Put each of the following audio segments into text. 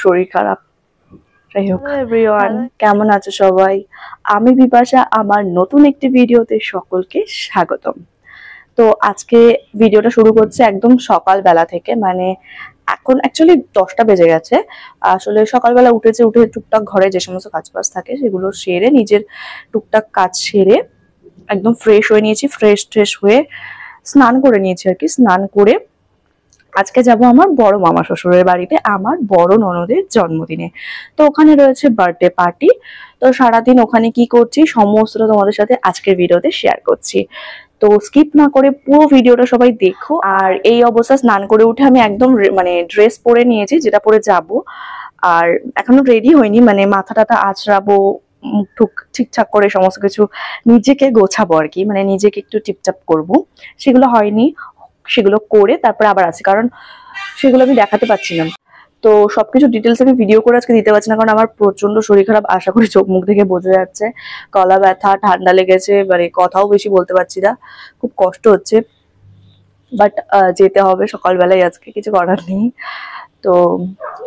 শরীর খারাপ। যাই হোক, এভরিওয়ান কেমন আছো সবাই? আমি বিপাশা, আমার নতুন একটি ভিডিওতে সকলকে স্বাগতম। তো আজকে ভিডিওটা শুরু করছে একদম সকালবেলা থেকে, মানে এখন অ্যাকচুয়ালি 10টা বেজে গেছে। আসলে সকালবেলা উঠে টুকটাক ঘরে যে সমস্ত কাজবাজ থাকে সেগুলো সেরে, নিজের টুকটাক কাজ সেরে একদম ফ্রেশ হয়ে নিয়েছি। ফ্রেশ হয়ে স্নান করে নিয়েছি আর কি। স্নান করে আজকে যাব আমার বড় মামা শ্বশুরের বাড়িতে, আমার বড় ননদের জন্মদিনে। তো ওখানে রয়েছে বার্থডে পার্টি। তো সারাদিন ওখানে কি করছি সমস্তটা তোমাদের সাথে আজকের ভিডিওতে শেয়ার করছি। তো স্কিপ না করে পুরো ভিডিওটা সবাই দেখো। আর এই অবস্থা স্নান করে উঠে আমি একদম মানে ড্রেস পরে নিয়েছি, যেটা পরে যাব। আর এখনো রেডি হয়নি, মানে মাথা টাথা আঁচড়াবো, মুখ টুক ঠিকঠাক করে সমস্ত কিছু নিজেকে গোছাবো আর কি, মানে নিজেকে একটু টিপটাপ করবো। সেগুলো হয়নি, সেগুলো করে তারপর আবার আসি, কারণ সেগুলো আমি দেখাতে পাচ্ছি না। তো সবকিছু ডিটেলস আমি ভিডিও করে আজকে দিতে পারছি না, কারণ আমার প্রচন্ড শরীর খারাপ। আশা করি চোখ মুখ দেখে বোঝা যাচ্ছে। গলা ব্যথা, ঠান্ডা লেগেছে, মানে কথাও বেশি বলতে পারছি না, খুব কষ্ট হচ্ছে। বাট যেতে হবে সকালবেলায়, আজকে কিছু করার নেই। তো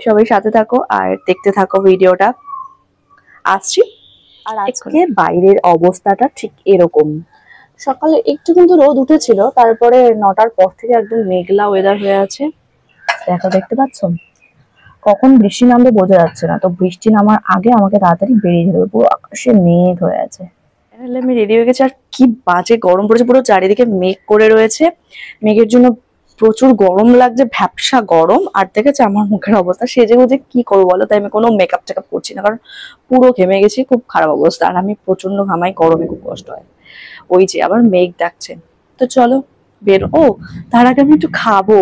সবাই সাথে থাকো আর দেখতে থাকো ভিডিওটা। আসছি। আর আজকে বাইরের অবস্থাটা ঠিক এরকম। সকালে একটু কিন্তু রোদ উঠেছিল, তারপরে 9টার পর থেকে একদম মেঘলা ওয়েদার হয়ে আছে। দেখো, দেখতে পাচ্ছ? কখন বৃষ্টি নামবে বোঝা যাচ্ছে না। তো বৃষ্টি নামার আগে আমাকে তাড়াতাড়ি বেরিয়ে যেতে হবে। পুরো আকাশে মেঘ হয়ে আছে। আমি রেডি হয়ে গেছি। আর কি বাজে গরম পড়েছে, পুরো চারিদিকে মেঘ করে রয়েছে। মেঘের জন্য প্রচুর গরম লাগছে, ভ্যাপসা গরম। আর দেখেছে আমার মুখের অবস্থা, সেজে গুজে কি করবো বলো? তাই আমি কোনো মেকআপ টেকআপ করছি না, কারণ পুরো ঘেমে গেছি, খুব খারাপ অবস্থা। আর আমি প্রচন্ড ঘামাই, গরমে খুব কষ্ট হয়। ওই যে আবার মেঘ ডাকছে, তো চলো বেরো। ও, তার আগে আমি একটু খাবো,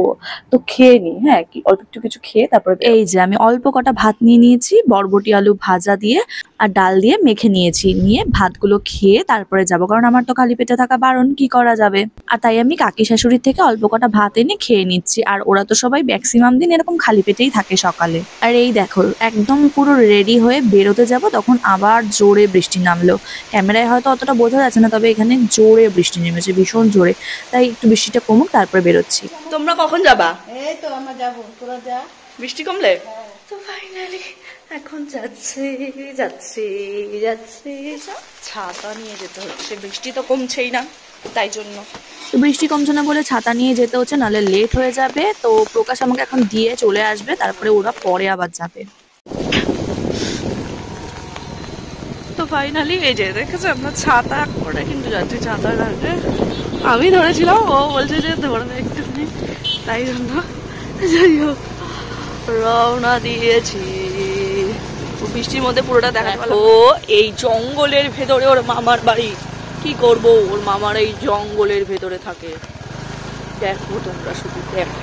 তো খেয়ে নি। হ্যাঁ, অল্প একটু কিছু খেয়ে তারপরে। এই যে আমি অল্প কটা ভাত নিয়ে নিয়েছি, বরবটি আলু ভাজা দিয়ে আর ডাল দিয়ে মেখে নিয়েছি। নিয়ে ভাতগুলো খেয়ে তারপরে যাবো, কারণ আমার তো খালি পেটে থাকা বারণ, কি করা যাবে। আর তাই আমি কাকি শাশুড়ির থেকে অল্প কটা ভাত এনে খেয়ে নিচ্ছি। আর ওরা তো সবাই ম্যাক্সিমাম দিন এরকম খালি পেটেই থাকে সকালে। আর এই দেখো, একদম পুরো রেডি হয়ে বেরোতে যাব, তখন আবার জোরে বৃষ্টি নামলো। ক্যামেরায় হয়তো অতটা বোঝা যাচ্ছে না, তবে এখানে জোরে বৃষ্টি নেমেছে, ভীষণ জোরে। তাই একটু বৃষ্টিটা কমুক তারপরে বেরোচ্ছি। তোমরা কখন যাবা? এই তো আমরা যাবো, তোরা যা। বৃষ্টি কমলে? তো ফাইনালি এখন যাচ্ছি। ছাতা নিয়ে যেতে হচ্ছে, বৃষ্টি তো কমছেই না, তাই জন্য। তো বৃষ্টি কমছে না বলে ছাতা নিয়ে যেতে হচ্ছে, নাহলে লেট হয়ে যাবে। তো প্রকাশ আমাকে এখন দিয়ে চলে আসবে, তারপরে ওরা পরে আবার যাবে। তো ফাইনালি এই যে দেখেছো, আমরা ছাতা করে কিন্তু যাচ্ছি। ছাতার আগে আমি ধরেছিলাম, ও বলছে যে ধরবে একটুখানি, তাই জন্য যাই হোক রওনা দিয়েছি। বৃষ্টির মধ্যে পুরোটা দেখা গেল। এই জঙ্গলের ভেতরে ওর মামার বাড়ি। কি করব, ওর মামার এই জঙ্গলের ভেতরে থাকে। দেখো তোমরা শুধু দেখো,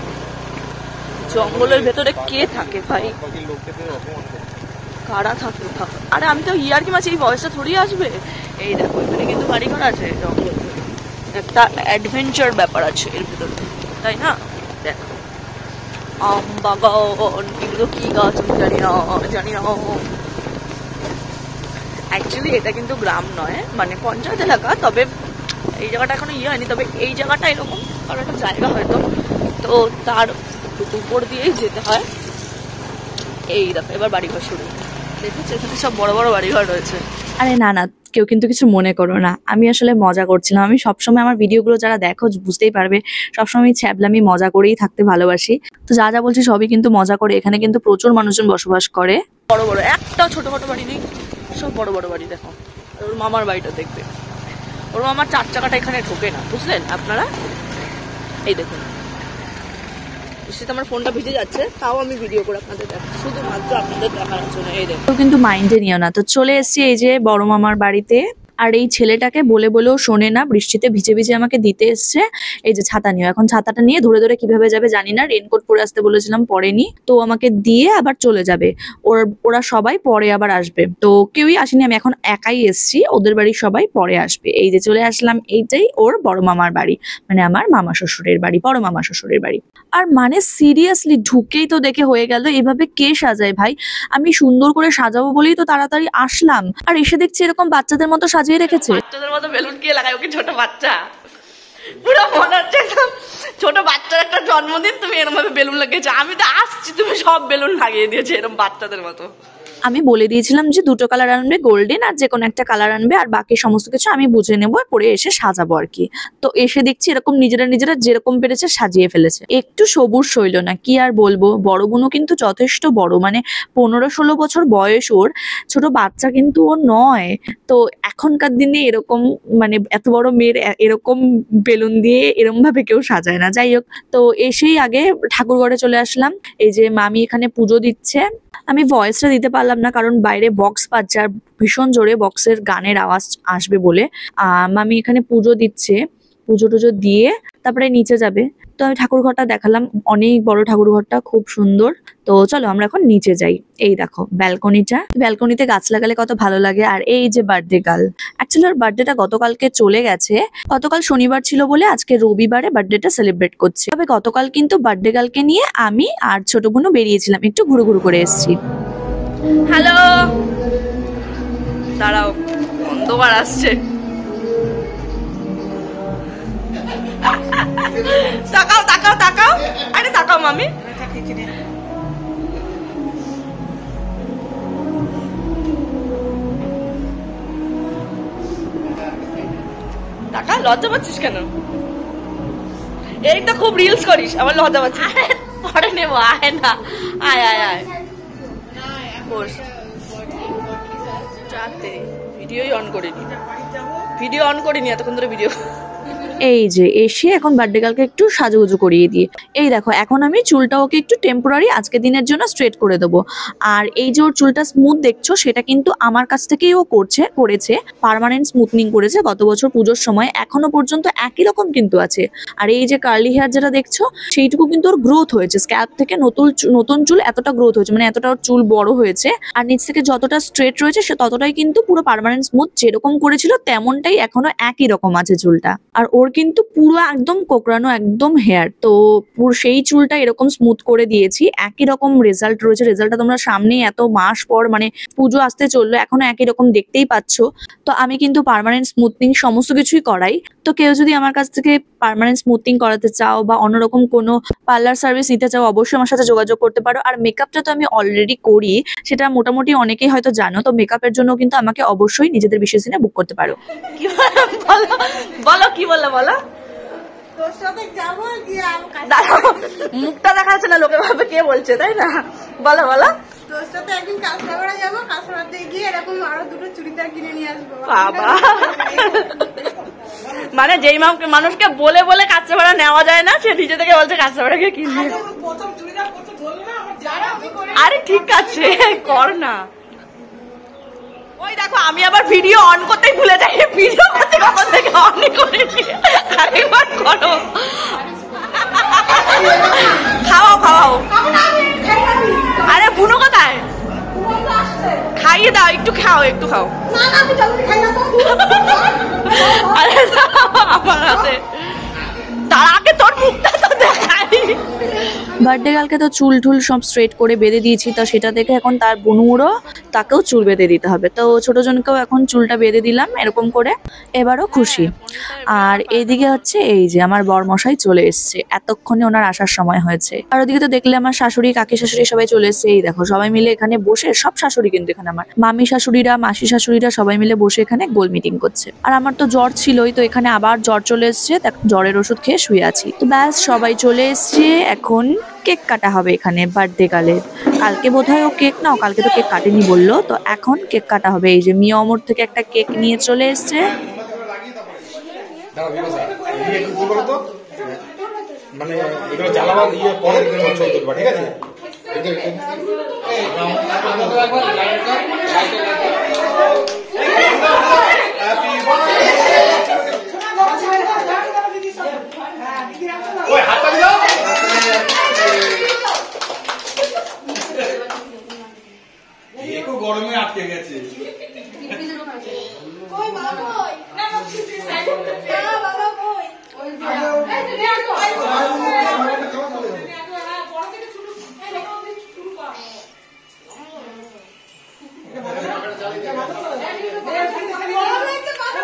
জঙ্গলের ভেতরে কে থাকে ভাই, কারা থাকে? আরে আমি তো ইয়ার কি মাছ, এই বয়সটা থোড়ি আসবে। এই দেখো, এখানে কিন্তু বাড়িঘর আছে, জঙ্গল, একটা অ্যাডভেঞ্চার ব্যাপার আছে এর ভেতরে, তাই না? দেখো আম বাগান, এগুলো কি গাছ আমি জানি না। অ্যাকচুয়ালি এটা কিন্তু গ্রাম নয়, মানে পঞ্চায়েত এলাকা। তবে এই জায়গাটা এখনো হয়নি, তবে এই জায়গাটা এরকম কারো একটা জায়গা হয়তো, তো তার উপর দিয়েই যেতে হয়। এই দেখো এবার বাড়িঘর শুরু, দেখেছো এখানে সব বড় বড় বাড়িঘর রয়েছে। আরে না না, কেউ কিন্তু কিছু মনে করো না, আমি আসলে মজা করছিলাম। আমি সবসময় আমার ভিডিওগুলো যারা দেখো বুঝতেই পারবে, সবসময় ছ্যাবলামি মজা করেই থাকতে ভালোবাসি। তো যা বলছি সবই কিন্তু মজা করে। এখানে কিন্তু প্রচুর মানুষজন বসবাস করে। বড় বড়, একটাও ছোটখাটো বাড়ি নেই, সব বড় বড় বাড়ি। দেখো ওর মামার বাড়িটা দেখবে, ওর মামার 4 চাকাটা এখানে ঢোকে না, বুঝলেন আপনারা? এই দেখুন, আমার ফোনটা ভিজে যাচ্ছে, তাও আমি ভিডিও করে আপনাদের দেখাই, শুধুমাত্র আপনাদের দেখানোর জন্য। এই দেখো, কিন্তু মাইন্ডে নিও না। তো চলে এসেছি এই যে বড় মামার বাড়িতে। আর এই ছেলেটাকে বলেও শোনে না, বৃষ্টিতে ভিজে ভিজে আমাকে দিতে এসছে এই যে ছাতা নিয়ে। এখন ছাতাটা নিয়ে ধরে ধরে কিভাবে যাবে জানি না, রেনকোট পরে আসতে বলেছিলাম, পরেনি। তো আমাকে দিয়ে আবার চলে যাবে। ওরা সবাই পরে আবার আসবে, তো কেউই আসেনি, আমি এখন একাই এসছি। ওদের বাড়ির সবাই পরে আসবে। এই যে চলে আসলাম, এইটাই ওর বড় মামার বাড়ি, মানে আমার মামা শ্বশুরের বাড়ি, বড় মামা শ্বশুরের বাড়ি। আর মানে সিরিয়াসলি ঢুকেই তো দেখে হয়ে গেল, এইভাবে কে সাজায় ভাই? আমি সুন্দর করে সাজাবো বলেই তো তাড়াতাড়ি আসলাম, আর এসে দেখছি এরকম বাচ্চাদের মতো সাজিয়ে রেখেছে। বাচ্চাদের মতো বেলুন কে লাগায়? ওকে ছোট বাচ্চা, পুরো মনে হচ্ছে ছোট বাচ্চার একটা জন্মদিন তুমি এরকম ভাবে বেলুন লাগিয়েছো, আমি তো আসছি তুমি সব বেলুন লাগিয়ে দিয়েছো এরকম বাচ্চাদের মতো। আমি বলে দিয়েছিলাম যে দুটো কালার আনবে, গোল্ডেন আর যে কোনো একটা কালার আনবে, আর বাকি সমস্ত কিছু আমি বুঝে নেবো, পরে এসে সাজাবো আর কি। তো এসে দেখছি এরকম নিজেরা যেরকম পেরেছে সাজিয়ে ফেলেছে। একটু সবুজ শৈল না, কি আর বলবো, বড় বোনও কিন্তু যথেষ্ট বড়, মানে 15-16 বছর বয়স ওর, ছোট বাচ্চা কিন্তু ও নয়। তো এখনকার দিনে এরকম মানে এত বড় মেয়ের এরকম বেলুন দিয়ে এরকম ভাবে কেউ সাজায় না। যাই হোক, তো এসেই আগে ঠাকুর ঘরে চলে আসলাম। এই যে মামি এখানে পুজো দিচ্ছে, আমি ভয়েসটা দিতে পারলাম না কারণ বাইরে বক্স বাজছে আর ভীষণ জোরে বক্সের গানের আওয়াজ আসবে বলে। মামি এখানে পুজো দিচ্ছে, পুজো টুজো দিয়ে তারপরে নিচে যাবে। তো আমি ঠাকুর ঘরটা দেখালাম, অনেক বড় ঠাকুর ঘরটা, খুব সুন্দর। তো চলো আমরা এখন নিচে যাই। এই দেখো ব্যালকনিটা, ব্যালকনিতে গাছ লাগালে কত ভালো লাগে। আর এই যে বার্থডে গার্ল, অ্যাকচুয়ালি ওর বার্থডেটা গতকালকে চলে গেছে, গতকাল শনিবার ছিল বলে আজকে রবিবারে বার্থডেটা সেলিব্রেট করছে। তবে গতকাল কিন্তু বার্থডে গার্লকে নিয়ে আমি আর ছোট বোনও বেরিয়েছিলাম, একটু ঘুরু করে এসেছি। হ্যালো, দাঁড়াও অন্ধকার আসছে, তাকাও তাকাও তাকাও, আরে তাকাও মামি। টাকা লজ্জা পাচ্ছিস কেন? এই তো খুব রিলস করিস, আমার লজ্জা পাচ্ছিস। পরে নেবো, আয় না, আয় আয় আয় বস। ভিডিওই অন করিনি, ভিডিও অন করিনি এতক্ষণ ধরে ভিডিও। এই যে এসে এখন বার্থডে গার্লকে একটু সাজুগুজু করিয়ে দিয়ে, এই দেখো এখন আমি চুলটা ওকে একটু টেম্পোরারি আজকে দিনের জন্য স্ট্রেট করে দেবো। আর এই যে ওর চুলটা স্মুথ দেখছো, সেটা কিন্তু আমার কাছ থেকেই ও করেছে পার্মানেন্ট স্মুথনিং করেছে গত বছর পুজোর সময়, এখনো পর্যন্ত একই রকম কিন্তু আছে। আর এই যে কার্লি হেয়ার যেটা দেখছো, সেইটুকু কিন্তু ওর গ্রোথ হয়েছে, স্ক্যাল্প থেকে নতুন চুল এতটা গ্রোথ হয়েছে, মানে এতটা ওর চুল বড় হয়েছে। আর নিচ থেকে যতটা স্ট্রেট রয়েছে সে ততটাই কিন্তু পুরো পার্মানেন্ট স্মুথ, যেরকম করেছিল তেমনটাই এখনো একই রকম আছে চুলটা। আর ওর কিন্তু পুরো একদম কোকড়ানো একদম হেয়ার, তো পুরো সেই চুলটা এরকম স্মুথ করে দিয়েছি, একই রকম রেজাল্ট রয়েছে। রেজাল্টটা তোমরা সামনে এত মাস পর মানে পুজো আসতে চললো, এখনো একই রকম দেখতেই পাচ্ছ। তো আমি কিন্তু পার্মানেন্ট স্মুথনিং সমস্ত কিছুই করাই। তো কেউ যদি আমার কাছ থেকে পার্মানেন্ট স্মুথনিং করাতে চাও বা অন্যরকম কোনো পার্লার সার্ভিস নিতে চাও, অবশ্যই আমার সাথে যোগাযোগ করতে পারো। আর মেকআপটা তো আমি অলরেডি করি, সেটা মোটামুটি অনেকেই হয়তো জানো। তো মেকআপের জন্য কিন্তু আমাকে অবশ্যই নিজেদের বিশেষ দিনে বুক করতে পারো। বলো কি বললো, বলো। মুখটা দেখা যাচ্ছে না, লোকে ভাবে কে বলছে, তাই না? বলো বলো। তোর সাথে একদিন কাঁচরাপাড়া যাবো, কাঁচরাপাড়াতে গিয়ে এরকম আরো দুটো চুড়িদার কিনে নিয়ে আসবো। বাবা, মানে যেই মানুষকে বলে বলে কাঁচরাপাড়া নেওয়া যায় না, সে নিজে থেকে বলছে কাঁচরাপাড়াকে কিনে। আরে ঠিক আছে, কর না। ওই দেখো আমি আবার ভিডিও অন করতেই ভুলে যাই, ভিডিও করতে কখন থেকে অনই করিনি, আরেকবার করো। খাওয়াও খাওয়াও। আরে বুনো কোথায়? খাইয়ে দাও, একটু খাও, একটু খাও। আরে আমার হাতে তার আগে তোর মুখটা তো দেখাই। বার্থডে গার্লকে তো চুল টুল সব স্ট্রেট করে বেঁধে দিয়েছি, তো সেটা দেখে এখন তার বোনুরও তাকেও চুল বেঁধে দিতে হবে। তো ছোট জনকেও এখন চুলটা বেঁধে দিলাম এরকম করে, এবারও খুশি। আর এইদিকে হচ্ছে এই যে আমার বরমশাই চলে এসছে, এতক্ষণে ওনার আসার সময় হয়েছে। আর ওদিকে তো দেখলে আমার শাশুড়ি, কাকি শাশুড়ি সবাই চলে এসছে। এই দেখো সবাই মিলে এখানে বসে, সব শাশুড়ি কিন্তু এখানে আমার মামি শাশুড়িরা, মাসি শাশুড়িরা সবাই মিলে বসে এখানে গোল মিটিং করছে। আর আমার তো জ্বর ছিলই, তো এখানে আবার জ্বর চলে এসছে, জ্বরের ওষুধ খেয়ে শুয়ে আছি। তো ব্যাস সবাই চলে এসছে, এখন কেক কাটা হবে এখানে বার্থডে গার্লের। কালকে বোধহয় ও কেক নাও, কালকে তো কেক কাটেনি বললো, তো এখন কেক কাটা হবে। এই যে মিয়া অমর থেকে একটা কেক নিয়ে চলে এসছে। মানে এগুলো জ্বালাবার ইয়ে পরে ঠিক আছে। গরমে আটকে গেছে।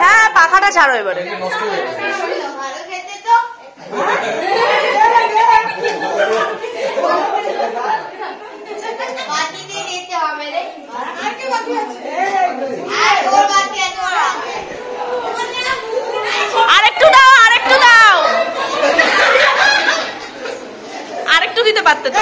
হ্যাঁ পাখাটা ছাড়ো এবারে। পারতে তো।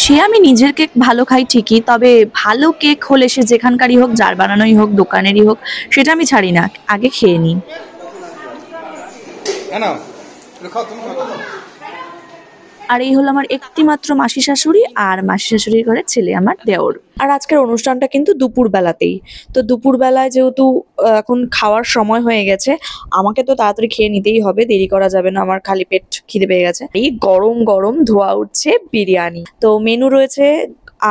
সে আমি নিজের কেক ভালো খাই ঠিকই, তবে ভালো কেক হলে সে যেখানকারই হোক, যার বানানোই হোক, দোকানেরই হোক, সেটা আমি ছাড়ি না, আগে খেয়ে নিই। আর এই হলো আমার একটি মাত্র মাসি শাশুড়ি, আর মাসি শাশুড়ির ঘরের ছেলে আমার দেওর। আর আজকের অনুষ্ঠানটা কিন্তু দুপুর বেলাতেই। তো দুপুর বেলায় যেহেতু এখন খাওয়ার সময় হয়ে গেছে, আমাকে তো তাড়াতাড়ি খেয়ে নিতেই হবে, দেরি করা যাবে না, আমার খালি পেট খিদে পেয়ে গেছে। এই গরম গরম ধোয়া উঠছে বিরিয়ানি। তো মেনু রয়েছে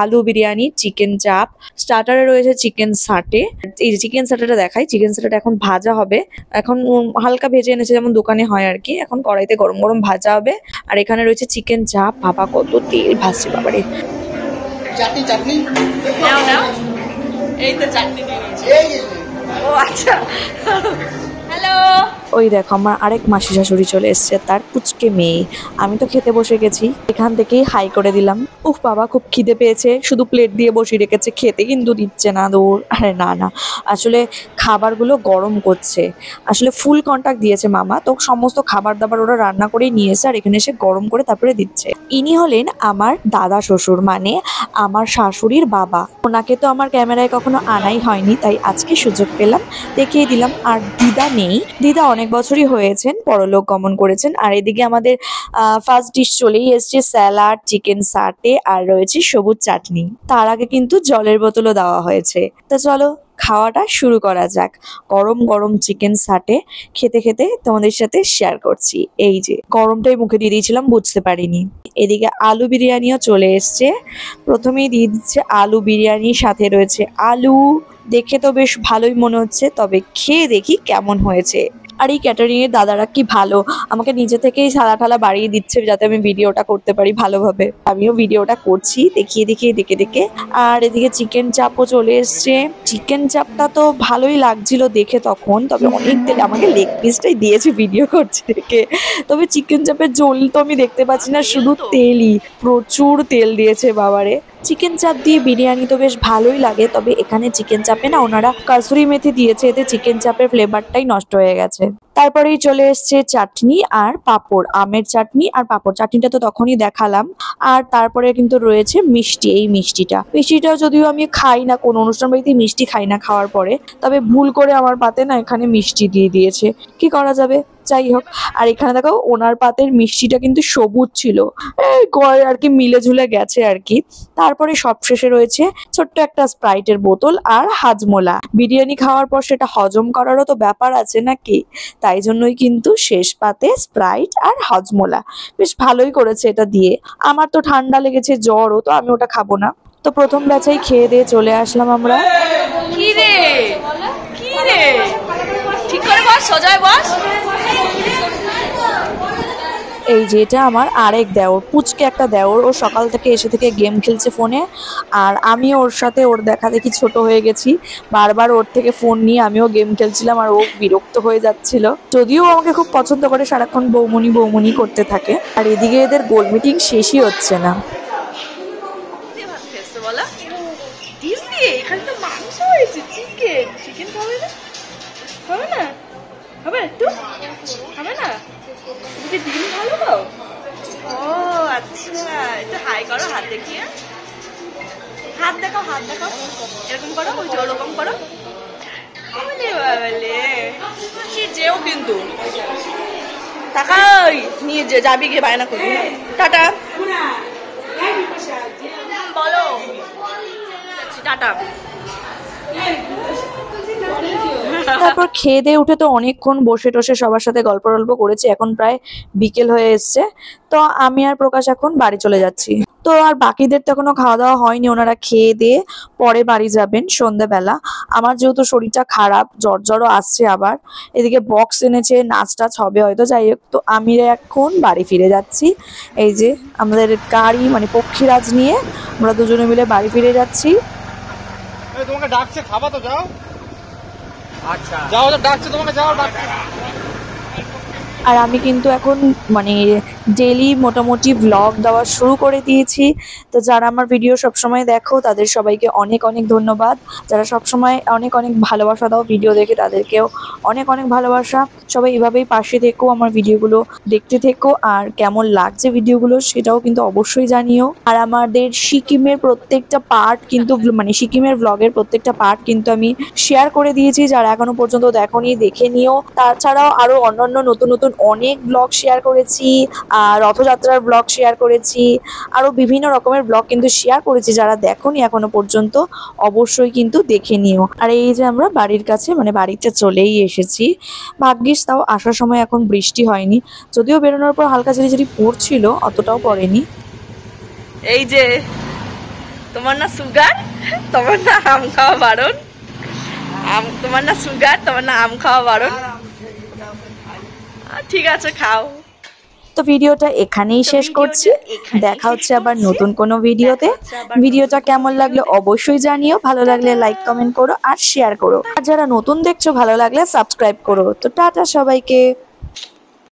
আলু বিরিয়ানি, চিকেন চাপ, স্টার্টারে রয়েছে চিকেন সাটে। এই যে চিকেন সাটেটা দেখাই, চিকেন সাটেটা এখন ভাজা হবে, এখন হালকা ভেজে এনেছে যেমন দোকানে হয় আর কি, এখন কড়াইতে গরম গরম ভাজা হবে। আর এখানে রয়েছে চিকেন চাপ, বাবা কত তেল ভাজছে বাবারে। চাটনি চাটনি নাও নাও, এই তো চাটনি দিয়েছি। ও আচ্ছা, হ্যালো। ওই দেখো আমার আরেক মাসি শাশুড়ি চলে এসছে, তার পুচকে মেয়ে। আমি তো খেতে বসে গেছি, এখান থেকেই হাই করে দিলাম। উফ বাবা খুব খিদে পেয়েছে, শুধু প্লেট দিয়ে বসিয়ে রেখেছে, খেতে কিন্তু দিচ্ছে না। দৌড়, আরে না না, আসলে খাবারগুলো গরম করছে, আসলে ফুল কন্টাক্ট দিয়েছে মামা, তো সমস্ত খাবার দাবার ওরা রান্না করেই নিয়ে এসে আর এখানে এসে গরম করে তারপরে দিচ্ছে। ইনি হলেন আমার দাদা শ্বশুর, মানে আমার শাশুড়ির বাবা। ওনাকে তো আমার ক্যামেরায় কখনো আনাই হয়নি, তাই আজকে সুযোগ পেলাম, দেখিয়ে দিলাম। আর দিদা নেই, দিদা অনেক বছরই হয়েছেন, পরলোক গমন করেছেন। আর এদিকে আমাদের ফার্স্ট ডিশ চলেই এসছে, স্যালাড, চিকেন সাটে, আর রয়েছে সবুজ চাটনি। তার আগে কিন্তু জলের বোতলও দেওয়া হয়েছে। তো চলো খাওয়াটা শুরু করা যাক। গরম গরম চিকেন সাটে খেতে খেতে তোমাদের সাথে শেয়ার করছি। এই যে গরমটাই মুখে দিয়ে দিয়েছিলাম, বুঝতে পারিনি। এদিকে আলু বিরিয়ানিও চলে এসছে, প্রথমেই দিয়ে দিচ্ছে আলু বিরিয়ানির সাথে রয়েছে আলু। দেখে তো বেশ ভালোই মনে হচ্ছে, তবে খেয়ে দেখি কেমন হয়েছে। আর এই ক্যাটারিং এর দাদারা কি ভালো, আমাকে নিজে থেকেই থালা ঠালা বাড়িয়ে দিচ্ছে যাতে আমি ভিডিওটা করতে পারি ভালোভাবে। আমিও ভিডিওটা করছি দেখিয়ে দেখিয়ে দেখে দেখে। আর এদিকে চিকেন চাপও চলে এসছে। চিকেন চাপটা তো ভালোই লাগছিল দেখে তখন, তবে অনেক তেল, আমাকে লেগ পিসটাই দিয়েছে ভিডিও করছি দেখে। তবে চিকেন চাপের ঝোল তো আমি দেখতে পাচ্ছি না, শুধু তেলই, প্রচুর তেল দিয়েছে বাবারে। চিকেন চাপ দিয়ে বিরিয়ানি তো বেশ ভালোই লাগে, তবে এখানে চিকেন চাপে না ওনারা কাসুরি মেথি দিয়েছে, এতে চিকেন চাপের ফ্লেভারটাই নষ্ট হয়ে গেছে। তারপরেই চলে এসছে চাটনি আর পাঁপড়, আমের চাটনি আর পাঁপড়। চাটনিটা তো তখনই দেখালাম। আর তারপরে কিন্তু রয়েছে মিষ্টি, এই মিষ্টিটাও যদিও আমি খাই না, কোনো অনুষ্ঠান বাড়িতে মিষ্টি খাই না খাওয়ার পরে, তবে ভুল করে আমার পাতে না এখানে মিষ্টি দিয়ে দিয়েছে, কি করা যাবে, যাই হোক। আর এখানে দেখো ওনার পাতের মিষ্টিটা কিন্তু সবুজ ছিল, আর কি মিলে ঝুলে গেছে আর কি। তারপরে সবশেষে রয়েছে ছোট্ট একটা স্প্রাইটের বোতল আর হাজমোলা। বিরিয়ানি খাওয়ার পর সেটা হজম করারও তো ব্যাপার আছে নাকি, তাই জন্যই কিন্তু শেষ পাতে স্প্রাইট আর হজমোলা। বেশ ভালোই করেছে এটা দিয়ে। আমার তো ঠান্ডা লেগেছে, জ্বরও, তো আমি ওটা খাবো না। তো প্রথম ব্যাচেই খেয়ে দিয়ে চলে আসলাম আমরা। কি রে ঠিক করে বস, সোজায় বস। এই যে এটা আমার আরেক দেওর, পুচকে একটা দেওর, ও সকাল থেকে এসে থেকে গেম খেলছে ফোনে, আর আমিও ওর সাথে ওর দেখা দেখি ছোট হয়ে গেছি, বারবার ওর থেকে ফোন নিয়ে আমিও গেম খেলছিলাম, আর ও বিরক্ত হয়ে যাচ্ছিল। যদিও আমাকে খুব পছন্দ করে, সারাক্ষণ বৌমনি বৌমনি করতে থাকে। আর এদিকে এদের গোল মিটিং শেষই হচ্ছে না। এখানে তো মাংস হয়েছে, চিকেন খাবে না, খাবে না, হবে একটু, খাবে না, তুমি ডিম ভালো খাও। ও আচ্ছা, একটু হাই করো, হাত দেখিয়ে, হাত দেখাও, এরকম করো, ওই যে ওরকম করো। বলে বাবালে সে যেও কিন্তু টাকাই নিয়ে যাবি, গিয়ে বায়না করবি। টাটা বলো, টাটা। তারপর খেয়ে দিয়ে উঠে তো অনেকক্ষণ বসে টসে সবার সাথে গল্প করেছি, এখন প্রায় বিকেল হয়ে এসছে। তো আমি আর প্রকাশ এখন বাড়ি চলে যাচ্ছি। তো আর বাকিদের তো এখনো খাওয়া দাওয়া হয়নি, ওনারা খেয়ে দিয়ে পরে বাড়ি যাবেন সন্ধ্যাবেলা। আমার যেহেতু শরীরটা খারাপ, জ্বরও আসছে আবার, এদিকে বক্স এনেছে, নাচ টাচ হবে হয়তো, যাই হোক। তো আমি এখন বাড়ি ফিরে যাচ্ছি। এই যে আমাদের গাড়ি, মানে পক্ষীরাজ নিয়ে আমরা দুজনে মিলে বাড়ি ফিরে যাচ্ছি। তোমাকে ডাকছে, খাবা তো যাও। আচ্ছা যাও, ডাকছে তোমাকে, যাও ডাকছে। আর আমি কিন্তু এখন মানে ডেইলি মোটামুটি ব্লগ দেওয়া শুরু করে দিয়েছি। তো যারা আমার ভিডিও সবসময় দেখো তাদের সবাইকে অনেক অনেক ধন্যবাদ। যারা সবসময় অনেক অনেক ভালোবাসা দাও ভিডিও দেখে তাদেরকেও অনেক অনেক ভালোবাসা। সবাই এভাবেই পাশে থেকো, আমার ভিডিওগুলো দেখতে থেকো, আর কেমন লাগছে ভিডিওগুলো সেটাও কিন্তু অবশ্যই জানিও। আর আমাদের সিকিমের প্রত্যেকটা পার্ট কিন্তু মানে সিকিমের ব্লগের প্রত্যেকটা পার্ট কিন্তু আমি শেয়ার করে দিয়েছি, যারা এখনো পর্যন্ত দেখোনি দেখে নিও। তাছাড়াও আরো অন্যান্য নতুন নতুন অনেক ব্লগ শেয়ার করেছি, আর রথযাত্রার ব্লগ শেয়ার করেছি, আরো বিভিন্ন রকমের ব্লগ কিন্তু শেয়ার করেছি। যারা দেখোনি এখনো পর্যন্ত অবশ্যই কিন্তু দেখে নিও। আর এই যে আমরা বাড়ির কাছে মানে বাড়িতে চলেই এসেছি। ভাগ্যিস তাও আসার সময় এখন বৃষ্টি হয়নি, যদিও বেরোনোর পর হালকা ঝিরিঝিরি পড়ছিল, অতটাও পড়েনি। এই যে তোমার না সুগার, তোমার না আম খাওয়া বারণ, তোমার না সুগার, তোমার না আম খাওয়া বারণ। ঠিক আছে খাও। তো ভিডিওটা এখানেই শেষ করছি, দেখা হচ্ছে আবার নতুন কোনো ভিডিওতে। ভিডিওটা কেমন লাগলো অবশ্যই জানিও, ভালো লাগলে লাইক কমেন্ট করো আর শেয়ার করো, আর যারা নতুন দেখছো ভালো লাগলে সাবস্ক্রাইব করো। তো টাটা সবাইকে।